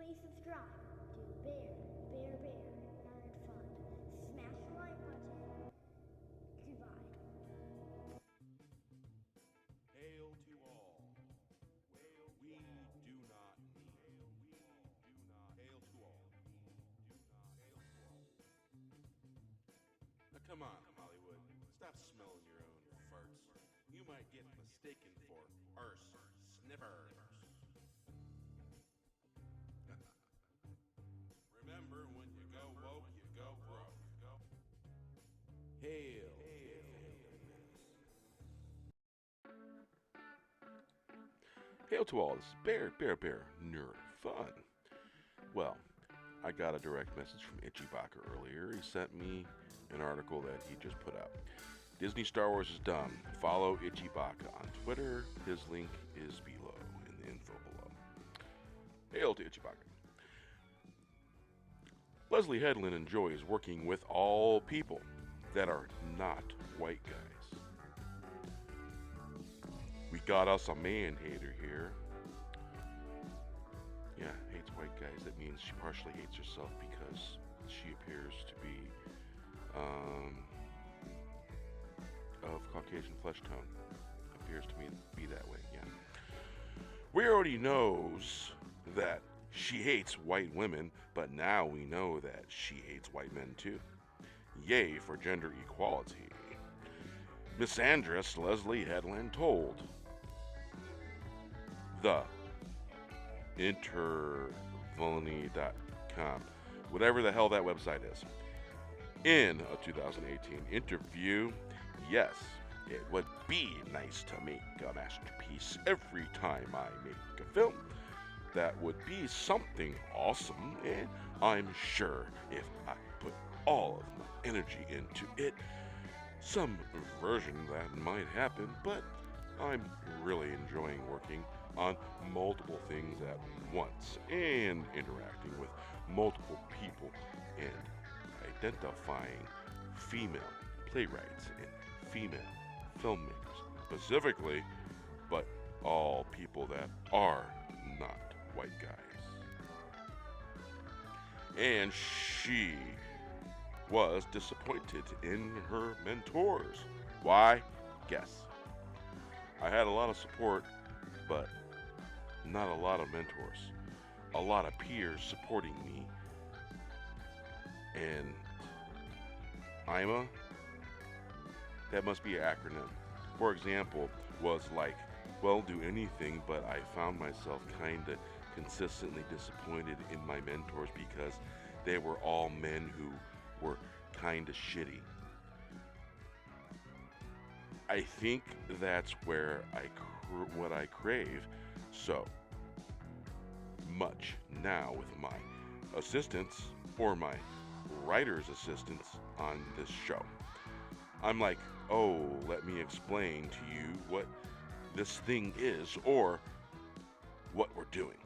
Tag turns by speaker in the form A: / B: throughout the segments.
A: Please subscribe to Bear Nerd Fun. Smash the like button. Goodbye.
B: Hail to all. We do not need. Hail to all. Now come on, Hollywood. Stop smelling your own farts. You might get mistaken for arse sniffers. Remember, when you go woke, you go broke. Hail. Hail to all, this is Bear Nerd Fun. Well, I got a direct message from Itchy Bacca earlier. He sent me an article that he just put up. Disney Star Wars is done. Follow Itchy Bacca on Twitter. His link is below, in the info below. Hail to Itchy Bacca. Leslye Headland enjoys working with all people that are not white guys. We got us a man hater here. Yeah, hates white guys. That means she partially hates herself because she appears to be of Caucasian flesh tone. Appears to me to be that way, yeah. We already knows that she hates white women, but now we know that she hates white men too. Yay for gender equality. Misandress Leslye Headland told the intervillainy.com, whatever the hell that website is, in a 2018 interview, yes, it would be nice to make a masterpiece every time I make a film. That would be something awesome, and I'm sure if I put all of my energy into it, some version of that might happen, but I'm really enjoying working on multiple things at once and interacting with multiple people and identifying female playwrights and female filmmakers specifically, but all people that are not white guys. And she was disappointed in her mentors. Why? Guess. I had a lot of support, but not a lot of mentors. A lot of peers supporting me. And IMA, that must be an acronym. For example, was like, well, do anything, but I found myself kinda consistently disappointed in my mentors because they were all men who were kinda shitty. I think that's where what I crave so much now with my assistants or my writer's assistants on this show. I'm like, oh, let me explain to you what this thing is or what we're doing.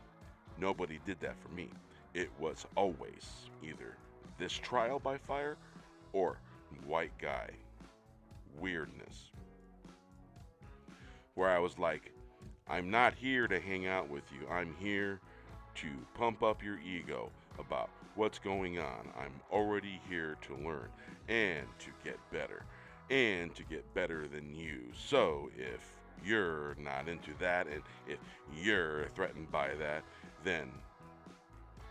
B: Nobody did that for me. It was always either this trial by fire or white guy weirdness. Where I was like, I'm not here to hang out with you. I'm here to pump up your ego about what's going on. I'm already here to learn and to get better and to get better than you. So if you're not into that and if you're threatened by that, then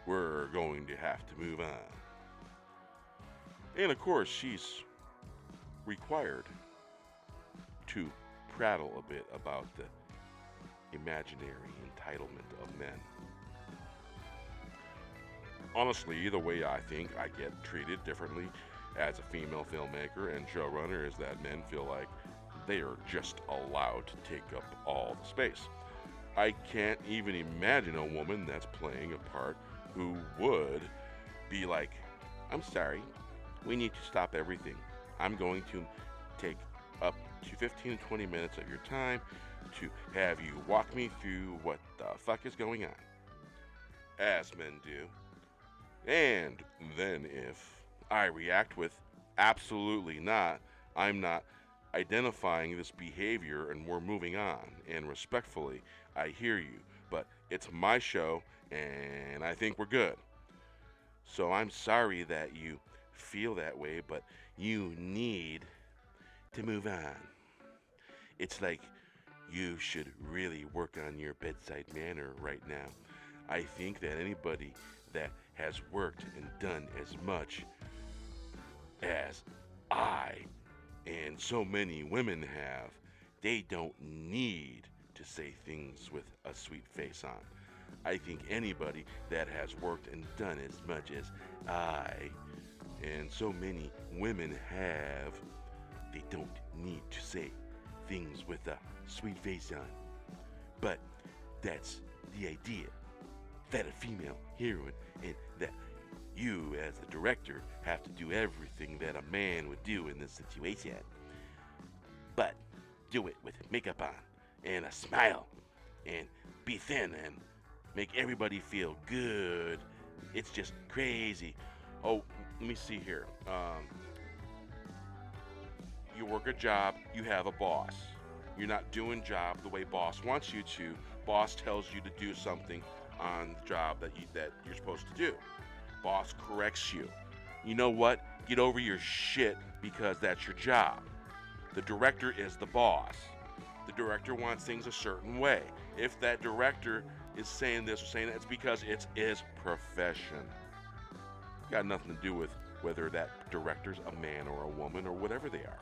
B: we're going to have to move on. And of course, she's required to prattle a bit about the imaginary entitlement of men. Honestly, the way I think I get treated differently as a female filmmaker and showrunner is that men feel like they are just allowed to take up all the space. I can't even imagine a woman that's playing a part who would be like, I'm sorry, we need to stop everything. I'm going to take up to 15 to 20 minutes of your time to have you walk me through what the fuck is going on. As men do. And then if I react with absolutely not, I'm not identifying this behavior and we're moving on. And respectfully, I hear you, but it's my show and I think we're good. So I'm sorry that you feel that way, but you need to move on. It's like you should really work on your bedside manner right now. I think that anybody that has worked and done as much as I and so many women have, they don't need to say things with a sweet face on. I think anybody that has worked and done as much as I and so many women have, they don't need to say things with a sweet face on. But that's the idea, that a female heroine and that you as the director have to do everything that a man would do in this situation. But do it with makeup on and a smile and be thin and make everybody feel good. It's just crazy. Oh, let me see here. You work a job, you have a boss. You're not doing job the way boss wants you to. Boss tells you to do something on the job that you're supposed to do. Boss corrects you. You know what? Get over your shit because that's your job. The director is the boss. The director wants things a certain way. If that director is saying this or saying that, it's because it's his profession. Got nothing to do with whether that director's a man or a woman or whatever they are.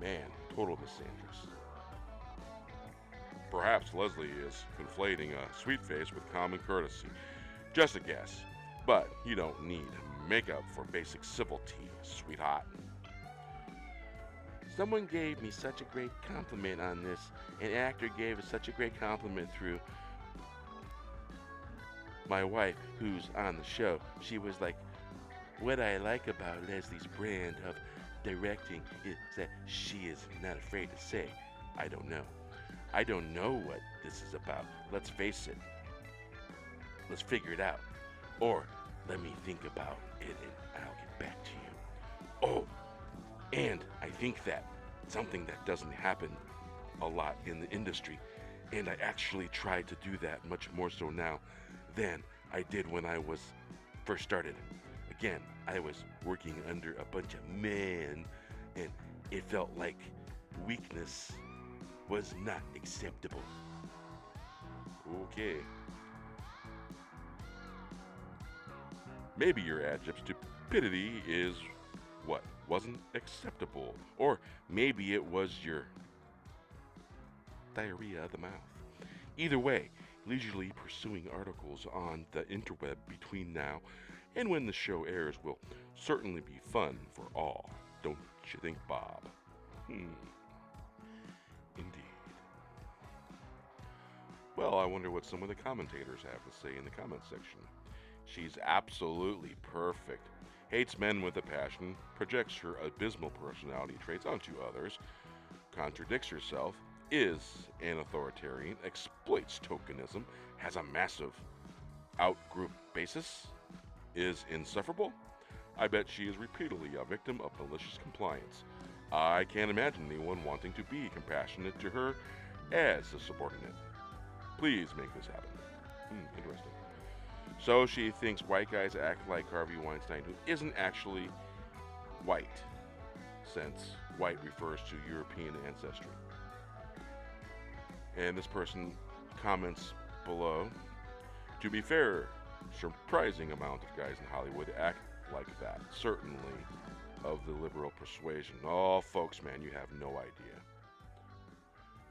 B: Man, total misandrous. Perhaps Leslye is conflating a sweet face with common courtesy. Just a guess. But you don't need makeup for basic civility, sweetheart. Someone gave me such a great compliment on this. An actor gave us such a great compliment through my wife, who's on the show. She was like, what I like about Leslie's brand of directing is that she is not afraid to say, I don't know. I don't know what this is about. Let's face it. Let's figure it out. Or let me think about it and I'll get back to you. Oh, and I think that something that doesn't happen a lot in the industry, and I actually try to do that much more so now than I did when I was first started. Again, I was working under a bunch of men, and it felt like weakness was not acceptable. Okay. Maybe your adjective stupidity is what wasn't acceptable, or maybe it was your diarrhea of the mouth. Either way, leisurely pursuing articles on the interweb between now and when the show airs will certainly be fun for all, don't you think, Bob? Indeed. Well, I wonder what some of the commentators have to say in the comments section. She's absolutely perfect. Hates men with a passion, projects her abysmal personality traits onto others, contradicts herself, is an authoritarian, exploits tokenism, has a massive out-group basis, is insufferable. I bet she is repeatedly a victim of malicious compliance. I can't imagine anyone wanting to be compassionate to her as a subordinate. Please make this happen. Interesting. So she thinks white guys act like Harvey Weinstein, who isn't actually white, since white refers to European ancestry. And this person comments below, to be fair, surprising amount of guys in Hollywood act like that, certainly of the liberal persuasion. Oh, folks, man, you have no idea.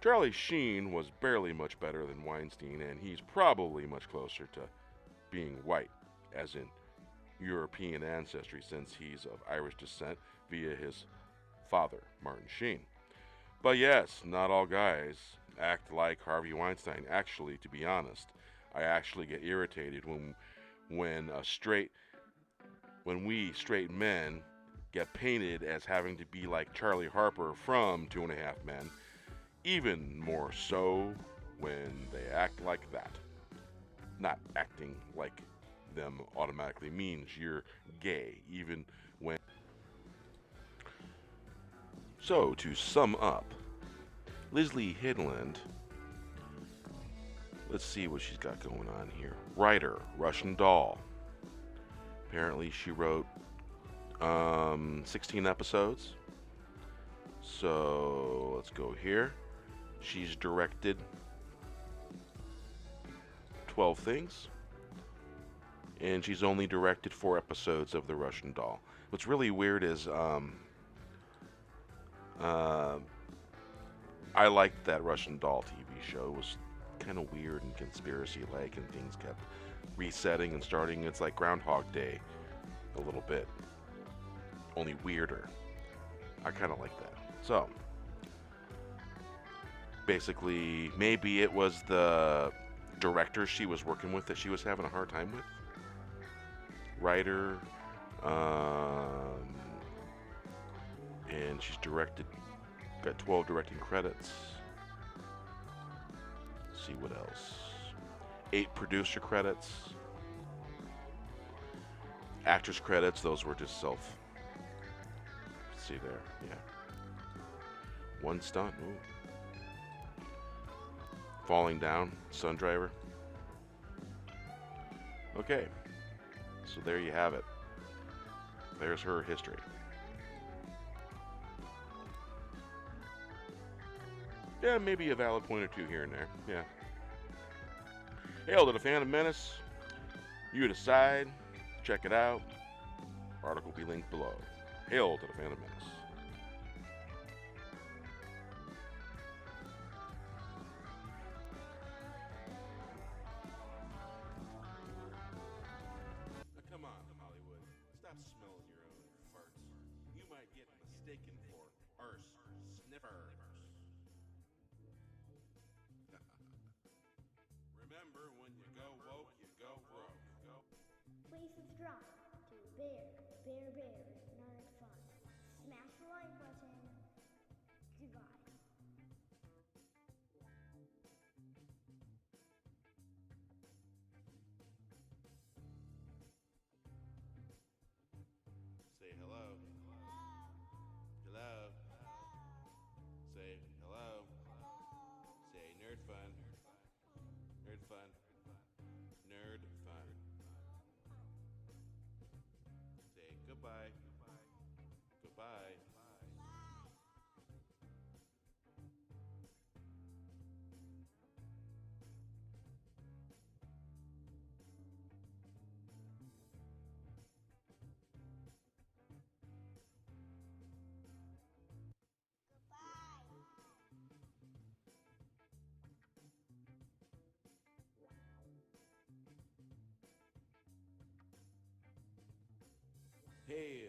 B: Charlie Sheen was barely much better than Weinstein, and he's probably much closer to being white, as in European ancestry, since he's of Irish descent via his father, Martin Sheen. But yes, not all guys act like Harvey Weinstein. Actually, to be honest, I actually get irritated when we straight men get painted as having to be like Charlie Harper from 2.5 Men. Even more so when they act like that. Not acting like them automatically means you're gay, even when... So, to sum up, Leslye Headland Let's see what she's got going on here. Writer, Russian Doll. Apparently she wrote 16 episodes. So let's go here. She's directed 12 things. And she's only directed 4 episodes of The Russian Doll. What's really weird is I liked that Russian Doll TV show. It was kind of weird and conspiracy-like, and things kept resetting and starting. It's like Groundhog Day a little bit, only weirder. I kind of like that. So basically, maybe it was the director she was working with that she was having a hard time with. Writer, and she's got 12 directing credits. Let's see what else. 8 producer credits. Actress credits, those were just self. See there, yeah. 1 stunt, ooh. Falling down, Sun Driver. Okay, so there you have it. There's her history. Yeah, maybe a valid point or two here and there. Yeah. Hail to the Phantom Menace. You decide. Check it out. Article will be linked below. Hail to the Phantom Menace. Now come on, Hollywood. Stop smelling your own farts. You might get mistaken for arse sniffers. Remember, when you go woke, you go broke.
A: Please subscribe to Bear Nerd Fun. Smash the like button. Goodbye.
B: Say hello. Hello. Say hello. Say nerd fun. Nerd fun. Nerd fun. Say goodbye. Goodbye. Hey,